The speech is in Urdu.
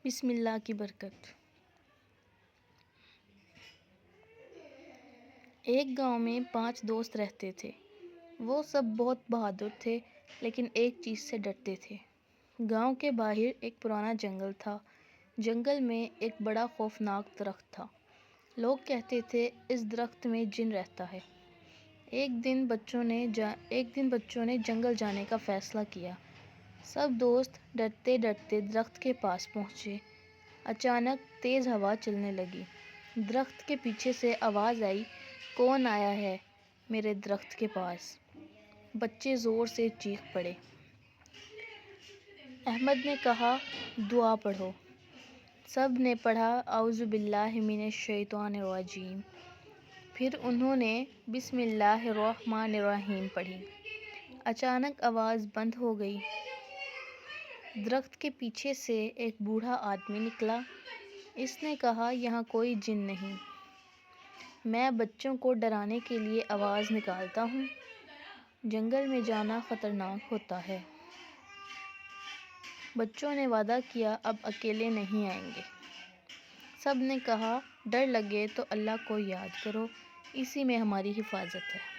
بسم اللہ کی برکت۔ ایک گاؤں میں 5 دوست رہتے تھے۔ وہ سب بہت بہادر تھے لیکن ایک چیز سے ڈرتے تھے۔ گاؤں کے باہر ایک پرانا جنگل تھا۔ جنگل میں ایک بڑا خوفناک درخت تھا۔ لوگ کہتے تھے اس درخت میں جن رہتا ہے۔ ایک دن بچوں نے جنگل جانے کا فیصلہ کیا۔ سب دوست ڈرتے ڈرتے درخت کے پاس پہنچے۔ اچانک تیز ہوا چلنے لگی۔ درخت کے پیچھے سے آواز آئی، کون آیا ہے میرے درخت کے پاس؟ بچے زور سے چیخ پڑے۔ احمد نے کہا، دعا پڑھو۔ سب نے پڑھا، اعوذ باللہ من الشیطان الرجیم۔ پھر انہوں نے بسم اللہ الرحمن الرحیم پڑھی۔ اچانک آواز بند ہو گئی۔ درخت کے پیچھے سے ایک بوڑھا آدمی نکلا۔ اس نے کہا، یہاں کوئی جن نہیں، میں بچوں کو ڈرانے کے لیے آواز نکالتا ہوں۔ جنگل میں جانا خطرناک ہوتا ہے۔ بچوں نے وعدہ کیا اب اکیلے نہیں آئیں گے۔ سب نے کہا، ڈر لگے تو اللہ کو یاد کرو، اسی میں ہماری حفاظت ہے۔